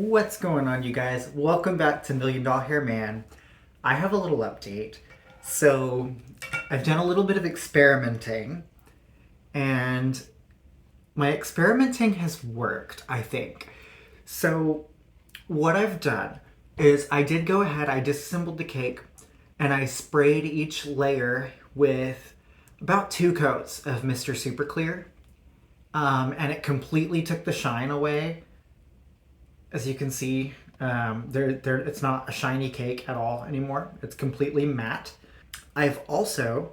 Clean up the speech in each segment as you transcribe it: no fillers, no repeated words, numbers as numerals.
What's going on, you guys? Welcome back to Million Dollar Hair Man. I have a little update. So, I've done a little bit of experimenting, and my experimenting has worked, I think. So, what I've done is I did go ahead, I disassembled the cake, and I sprayed each layer with about 2 coats of Mr. Super Clear. And it completely took the shine away. As you can see, it's not a shiny cake at all anymore. It's completely matte. I've also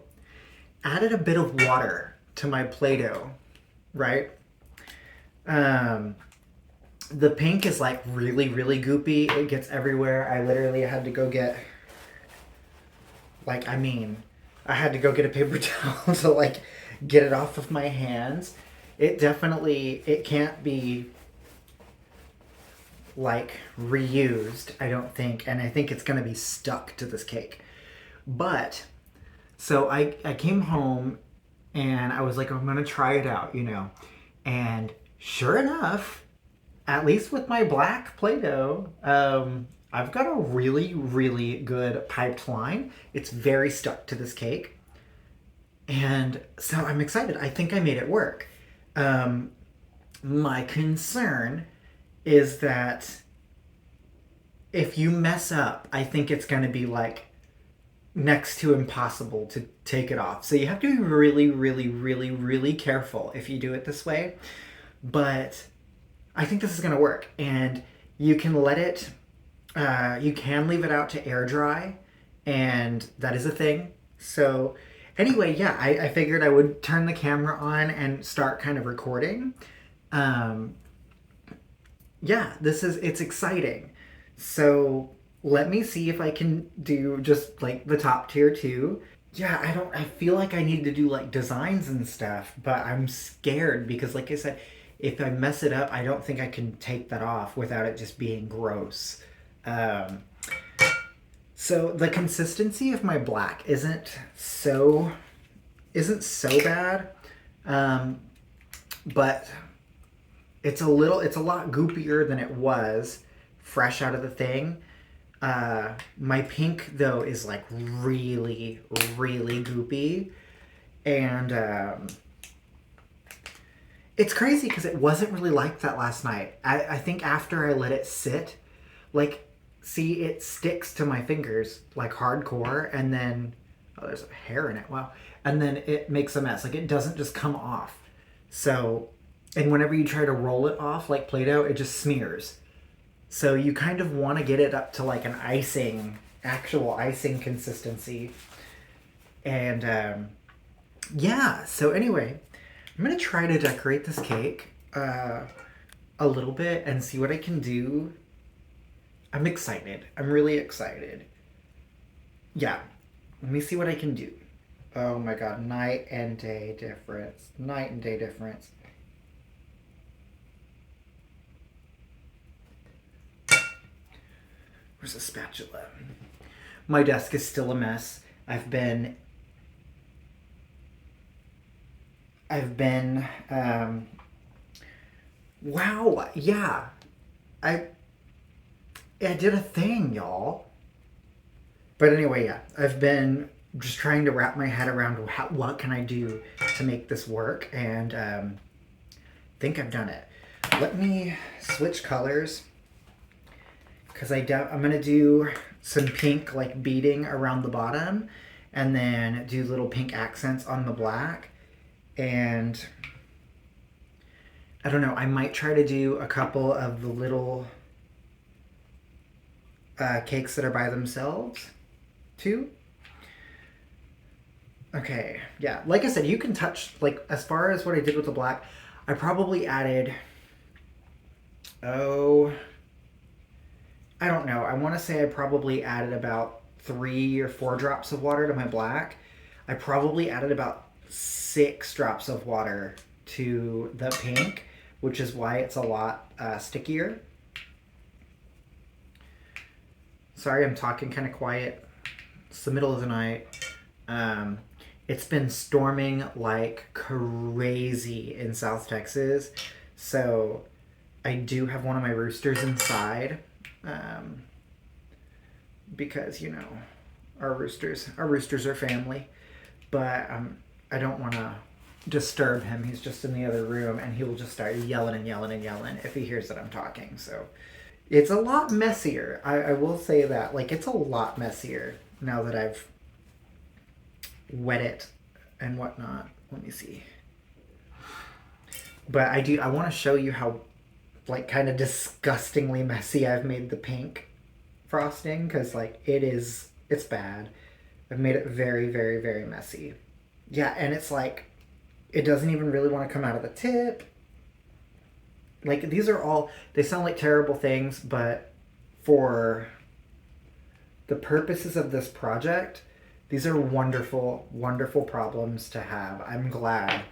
added a bit of water to my Play-Doh, right? The pink is like really, really goopy. It gets everywhere. I literally had to go get, I had to go get a paper towel to get it off of my hands. It can't be reused, I don't think, and I think it's gonna be stuck to this cake. But so I came home and I was like, I'm gonna try it out, and sure enough, at least with my black Play-Doh, I've got a really, really good piped line. It's very stuck to this cake, and so I'm excited. I think I made it work. My concern is that if you mess up, I think it's going to be next to impossible to take it off. So you have to be really, really, really, really careful if you do it this way. But I think this is going to work. And you can you can leave it out to air dry. And that is a thing. So anyway, yeah, I figured I would turn the camera on and start kind of recording. Yeah, it's exciting. So let me see if I can do just the top tier too. Yeah, I feel like I need to do designs and stuff, but I'm scared because like I said, if I mess it up, I don't think I can take that off without it just being gross. So the consistency of my black isn't so bad. But it's a lot goopier than it was fresh out of the thing. My pink though is really, really goopy, and it's crazy because it wasn't really like that last night. I think after I let it sit, see, it sticks to my fingers hardcore, and then there's a hair in it. Wow. And then it makes a mess. It doesn't just come off. So, and whenever you try to roll it off like Play-Doh, it just smears. So you kind of want to get it up to an actual icing consistency. And yeah, so anyway, I'm going to try to decorate this cake a little bit and see what I can do. I'm excited. I'm really excited. Yeah, let me see what I can do. Oh my god, night and day difference. Night and day difference. Where's a spatula? My desk is still a mess. I've been wow, yeah. I did a thing, y'all. But anyway, yeah, I've been just trying to wrap my head around what can I do to make this work, and I think I've done it. Let me switch colors because I'm gonna do some pink beading around the bottom, and then do little pink accents on the black. And I don't know, I might try to do a couple of the little cakes that are by themselves too. Okay, yeah, like I said, you can touch, as far as what I did with the black, I probably added, I don't know, I want to say I probably added about 3 or 4 drops of water to my black. I probably added about 6 drops of water to the pink, which is why it's a lot stickier. Sorry, I'm talking kind of quiet. It's the middle of the night. It's been storming like crazy in South Texas. So I do have one of my roosters inside, because our roosters are family. But I don't want to disturb him. He's just in the other room, and he will just start yelling and yelling and yelling if he hears that I'm talking. So it's a lot messier. I will say that. Like, it's a lot messier now that I've wet it and whatnot. Let me see. But I want to show you how, like, kind of disgustingly messy I've made the pink frosting, because, like, it's bad. I've made it very, very, very messy. Yeah, and it's like, it doesn't even really want to come out of the tip. Like, they sound like terrible things, but for the purposes of this project, these are wonderful, wonderful problems to have. I'm glad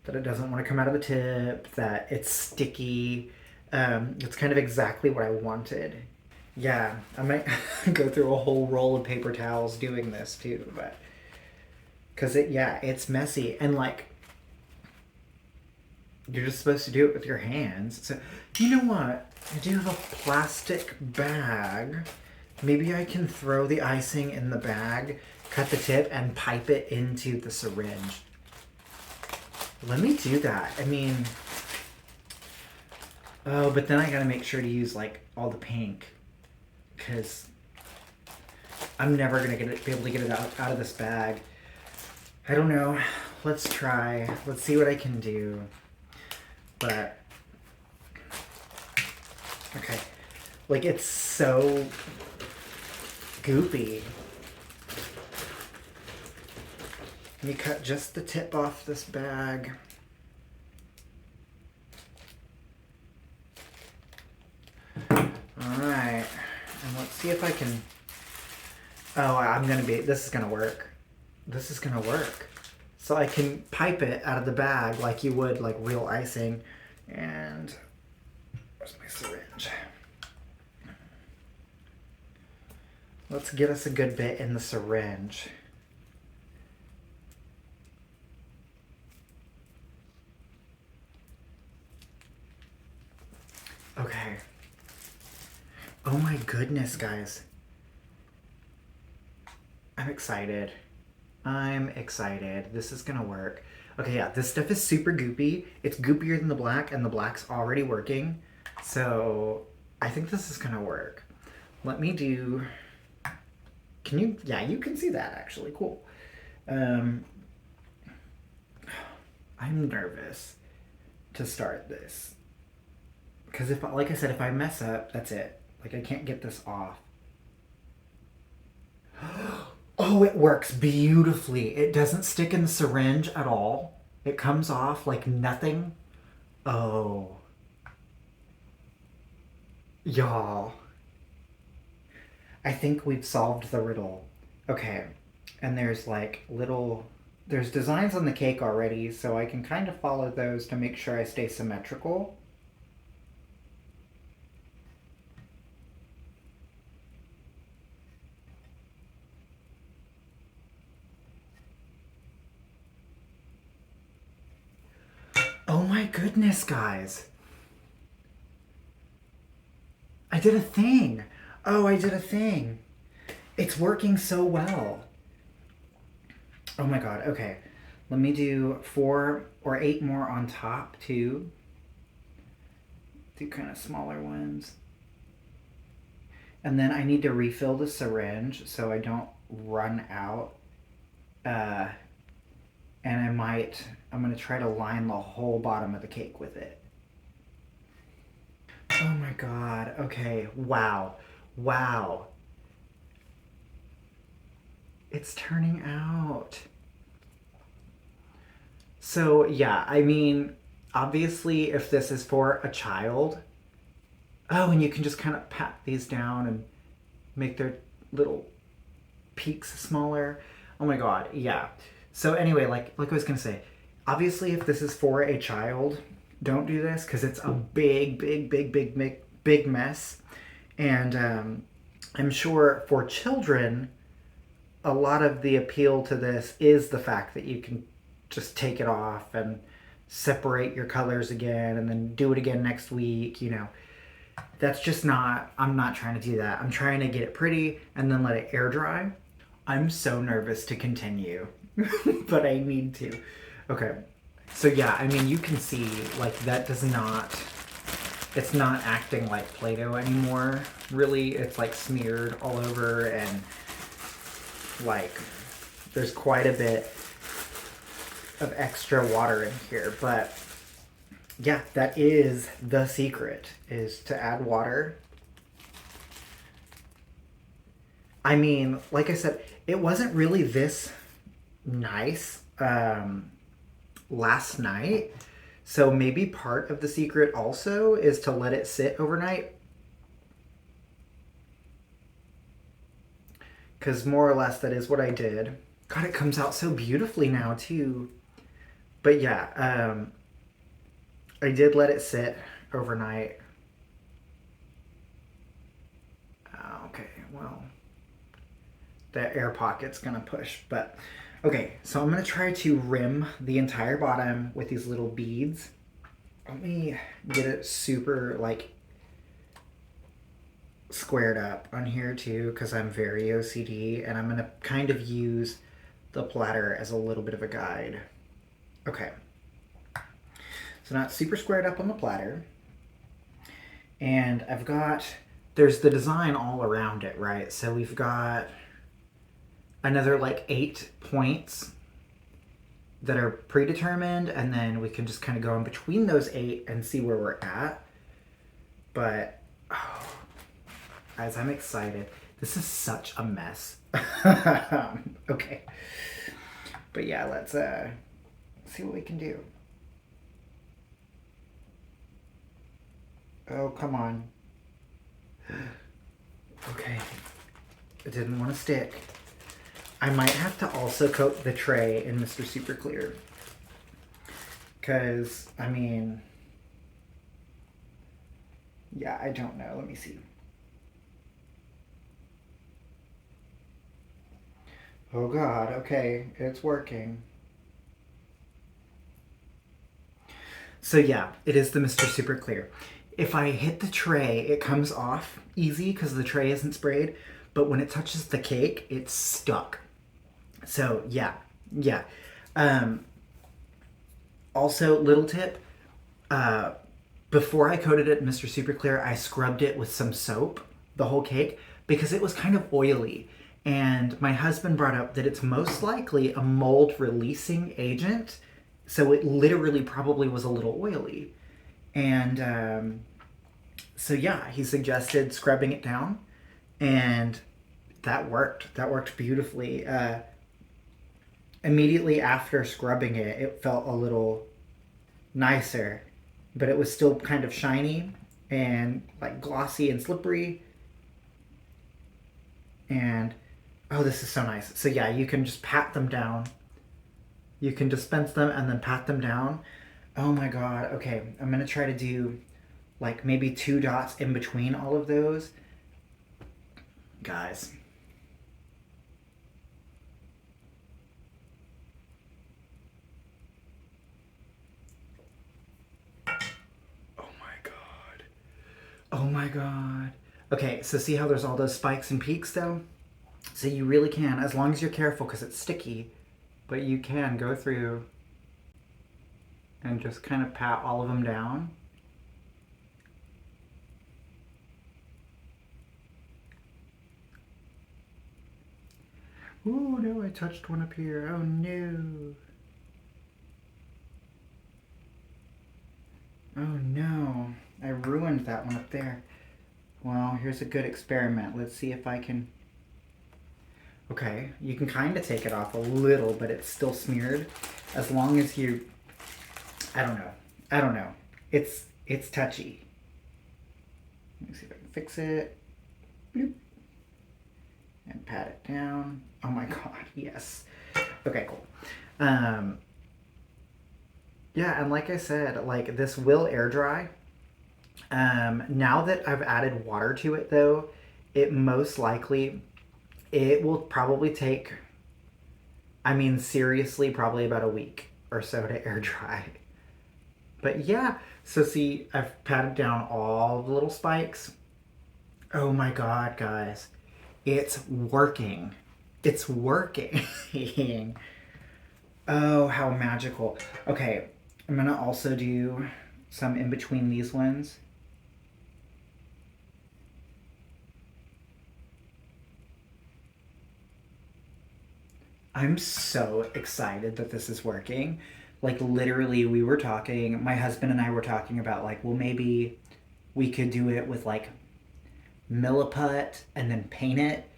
that it doesn't want to come out of the tip, that it's sticky. It's kind of exactly what I wanted. Yeah, I might go through a whole roll of paper towels doing this too, but because it's messy, and like, you're just supposed to do it with your hands. So, you know what? I do have a plastic bag. Maybe I can throw the icing in the bag, cut the tip, and pipe it into the syringe. Let me do that. I mean, oh, but then I gotta make sure to use like all the pink, because I'm never gonna be able to get it out of this bag. I don't know. Let's try. Let's see what I can do. But okay, like, it's so goopy. Let me cut just the tip off this bag. Alright, and let's see if I can... Oh, this is gonna work. This is gonna work. So I can pipe it out of the bag like you would, like, real icing. And where's my syringe? Let's get us a good bit in the syringe. Okay. Oh my goodness, guys. I'm excited. I'm excited. This is gonna work. Okay, yeah, this stuff is super goopy. It's goopier than the black, and the black's already working. So I think this is gonna work. Let me do... Yeah, you can see that, actually. Cool. I'm nervous to start this. Because like I said, if I mess up, that's it. Like, I can't get this off. Oh, it works beautifully. It doesn't stick in the syringe at all. It comes off like nothing. Oh. Y'all. I think we've solved the riddle. Okay. And there's like there's designs on the cake already, so I can kind of follow those to make sure I stay symmetrical. Oh my goodness, guys. I did a thing. Oh, I did a thing. It's working so well. Oh my god, okay. Let me do 4 or 8 more on top, too. Do kind of smaller ones. And then I need to refill the syringe so I don't run out. And I'm going to try to line the whole bottom of the cake with it. Oh my god, okay, wow. Wow. It's turning out. So, yeah, I mean, obviously, if this is for a child... Oh, and you can just kind of pat these down and make their little peaks smaller. Oh my god, yeah. So anyway, like I was gonna say, obviously if this is for a child, don't do this, because it's a big, big, big, big, big mess. And I'm sure for children, a lot of the appeal to this is the fact that you can just take it off and separate your colors again and then do it again next week, you know. That's just not, I'm not trying to do that. I'm trying to get it pretty and then let it air dry. I'm so nervous to continue, but I need to. Okay. So yeah, I mean, you can see like that does not, it's not acting like Play-Doh anymore. Really, it's like smeared all over and like there's quite a bit of extra water in here, but yeah, that is the secret, is to add water. I mean, like I said, it wasn't really this nice last night. So maybe part of the secret also is to let it sit overnight. Because more or less that is what I did. God, it comes out so beautifully now too. But yeah, I did let it sit overnight. Okay, well, the air pocket's gonna push, but okay, so I'm gonna try to rim the entire bottom with these little beads. Let me get it super like squared up on here too, because I'm very OCD, and I'm gonna kind of use the platter as a little bit of a guide. Okay, so now it's super squared up on the platter, and I've got, there's the design all around it, right? So we've got another like 8 points that are predetermined, and then we can just kind of go in between those 8 and see where we're at. But oh, guys, I'm excited. This is such a mess. Okay, but yeah, let's see what we can do. Oh, come on. Okay, it didn't want to stick. I might have to also coat the tray in Mr. Super Clear. Because, I mean, yeah, I don't know. Let me see. Oh God, okay, it's working. So yeah, it is the Mr. Super Clear. If I hit the tray, it comes off easy because the tray isn't sprayed, but when it touches the cake, it's stuck. So yeah. Also, little tip, before I coated it in Mr. Super Clear, I scrubbed it with some soap, the whole cake, because it was kind of oily. And my husband brought up that it's most likely a mold releasing agent, so it literally probably was a little oily. And so yeah, he suggested scrubbing it down, and that worked. That worked beautifully. Immediately after scrubbing it, it felt a little nicer, but it was still kind of shiny and like glossy and slippery. And oh, this is so nice. So yeah, you can just pat them down. You can dispense them and then pat them down. Oh my God. Okay, I'm gonna try to do like maybe 2 dots in between all of those. Guys. Oh my God. Okay, so see how there's all those spikes and peaks though? So you really can, as long as you're careful because it's sticky, but you can go through and just kind of pat all of them down. Ooh, no, I touched one up here. Oh no. Oh no, I ruined that one up there. Well, here's a good experiment. Let's see if I can... Okay, you can kind of take it off a little, but it's still smeared. As long as you... I don't know. It's touchy. Let me see if I can fix it. Bloop. And pat it down. Oh my God, yes. Okay, cool. Yeah, and like I said, like this will air dry. Now that I've added water to it though, it most likely, it will probably take, I mean, seriously, probably about a week or so to air dry. But yeah, so see, I've patted down all the little spikes. Oh my god, guys. It's working. It's working. Oh, how magical. Okay, I'm gonna also do some in between these ones. I'm so excited that this is working. Like, literally, we were talking, my husband and I were talking about, like, well, maybe we could do it with, like, milliput and then paint it,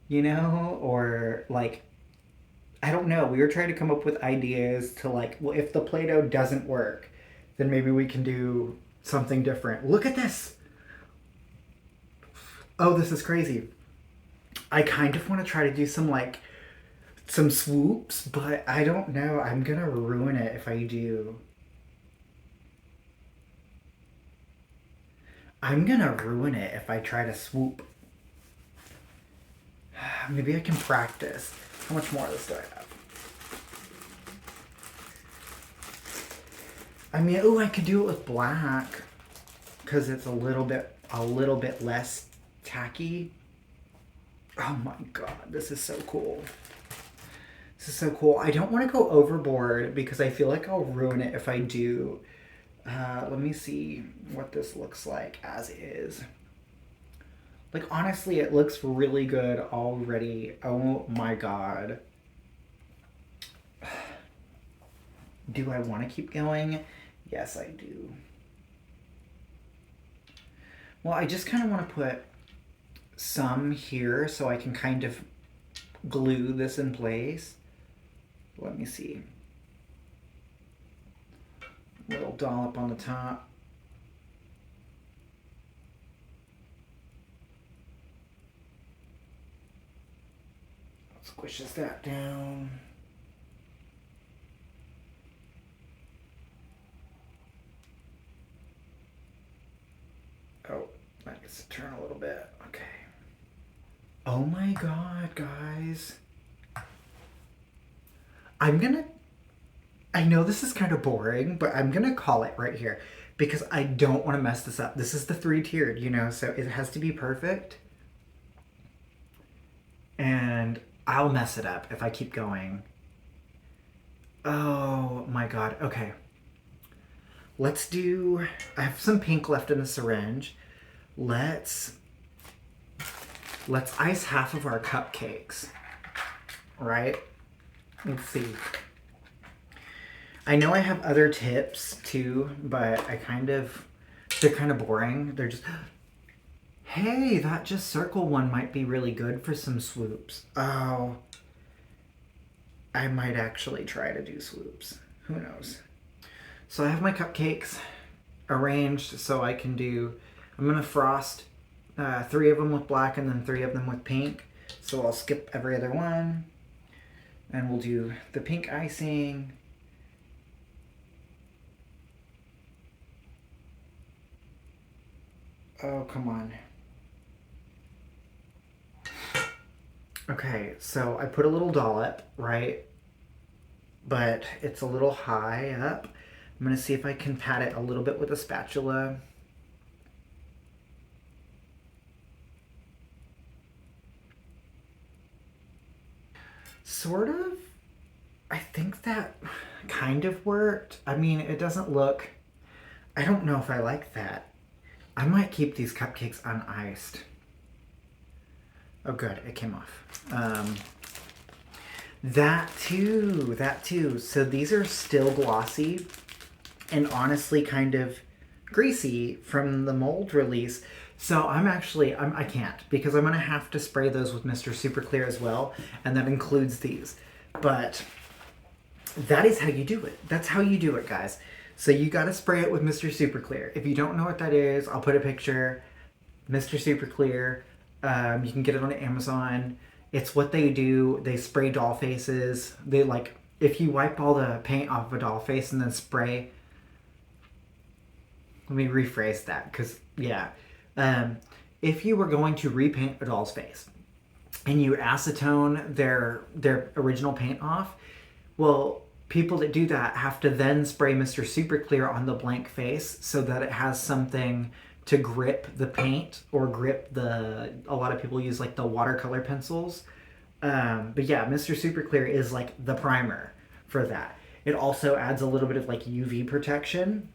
you know? Or, like, I don't know. We were trying to come up with ideas to, like, well, if the Play Doh doesn't work, then maybe we can do something different. Look at this. Oh, this is crazy. I kind of want to try to do some, like, some swoops, but I don't know. I'm gonna ruin it if I do. I'm gonna ruin it if I try to swoop. Maybe I can practice. How much more of this do I have? I mean, oh, I could do it with black because it's a little bit less tacky. Oh my god, this is so cool. This is so cool. I don't want to go overboard because I feel like I'll ruin it if I do. Let me see what this looks like as is. Like, honestly, it looks really good already. Oh my god. Do I want to keep going? Yes, I do. Well, I just kind of want to put some here so I can kind of glue this in place. Let me see. Little dollop on the top. Squishes that down. Oh, that gets to turn a little bit. Okay. Oh my god, guys. I know this is kind of boring, but I'm gonna call it right here because I don't want to mess this up. This is the 3-tiered, you know, so it has to be perfect. And I'll mess it up if I keep going. Oh my god. Okay. Let's do... I have some pink left in the syringe. Let's ice half of our cupcakes. Right? Let's see. I know I have other tips too, but they're kind of boring. They're just, hey, that just circle one might be really good for some swoops. Oh, I might actually try to do swoops. Who knows? So I have my cupcakes arranged so I can do, I'm going to frost 3 of them with black and then 3 of them with pink. So I'll skip every other one. And we'll do the pink icing. Oh, come on. Okay, so I put a little dollop, right? But it's a little high up. I'm going to see if I can pat it a little bit with a spatula. Sort of. I think that kind of worked. I mean, it doesn't look... I don't know if I like that. I might keep these cupcakes uniced. Oh, good. It came off. That too. So these are still glossy and honestly kind of greasy from the mold release. So I can't because I'm going to have to spray those with Mr. Super Clear as well. And that includes these. But that is how you do it. That's how you do it, guys. So you got to spray it with Mr. Super Clear. If you don't know what that is, I'll put a picture. Mr. Super Clear. You can get it on Amazon. It's what they do. They spray doll faces. They like, if you wipe all the paint off a doll face and then spray. Let me rephrase that because, yeah. If you were going to repaint a doll's face and you acetone their original paint off, well, people that do that have to then spray Mr. Super Clear on the blank face so that it has something to grip the paint or grip a lot of people use like the watercolor pencils. But yeah, Mr. Super Clear is like the primer for that. It also adds a little bit of like UV protection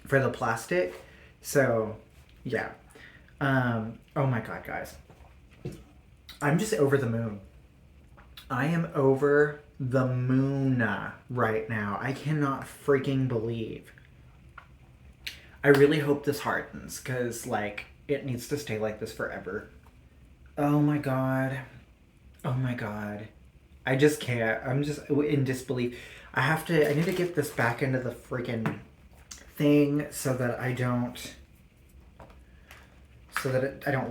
for the plastic. So yeah. Oh my God, guys. I'm just over the moon. I am over the moon right now. I cannot freaking believe. I really hope this hardens because, like, it needs to stay like this forever. Oh my God. Oh my God. I just can't. I'm just in disbelief. I need to get this back into the freaking thing so that I don't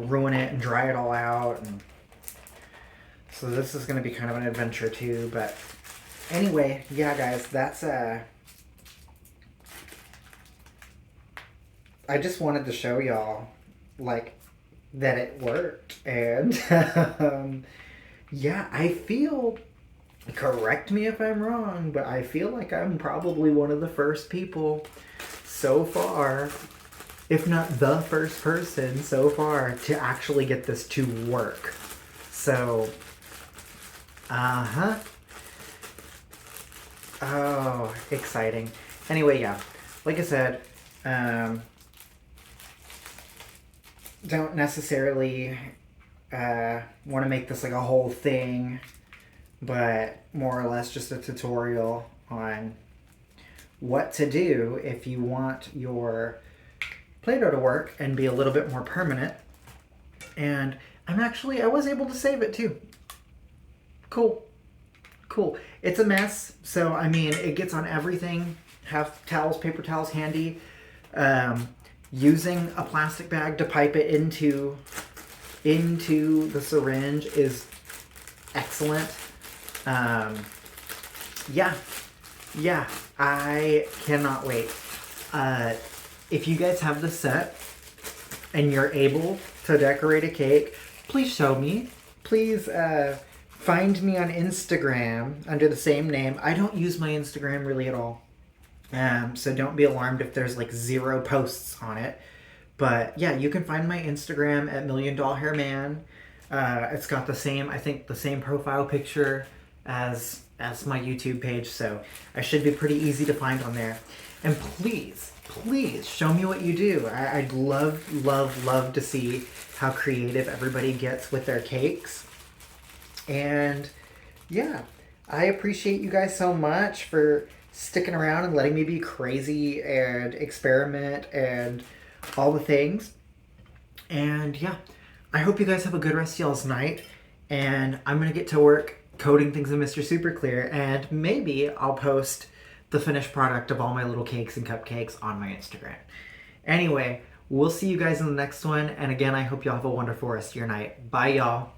ruin it and dry it all out. And so this is going to be kind of an adventure too. But anyway, yeah, guys, that's I just wanted to show y'all, like, that it worked. And yeah, I feel, correct me if I'm wrong, but I feel like I'm probably one of the first people so far, if not the first person so far, to actually get this to work. So, oh, exciting. Anyway, yeah, like I said, don't necessarily want to make this like a whole thing, but more or less just a tutorial on what to do if you want your Play-Doh to work and be a little bit more permanent. And I was able to save it too. Cool. It's a mess, so I mean, it gets on everything. Have towels, paper towels handy. Using a plastic bag to pipe it into the syringe is excellent. Yeah, I cannot wait. If you guys have the set and you're able to decorate a cake, please show me. Please find me on Instagram under the same name. I don't use my Instagram really at all. So don't be alarmed if there's like 0 posts on it. But yeah, you can find my Instagram at Million Doll Hair Man. It's got the same profile picture as my YouTube page, so I should be pretty easy to find on there. And please show me what you do. I'd love to see how creative everybody gets with their cakes. And yeah, I appreciate you guys so much for sticking around and letting me be crazy and experiment and all the things. And yeah, I hope you guys have a good rest of y'all's night. And I'm going to get to work coating things in Mr. Super Clear. And maybe I'll post the finished product of all my little cakes and cupcakes on my Instagram. Anyway, we'll see you guys in the next one. And again, I hope y'all have a wonderful rest of your night. Bye, y'all.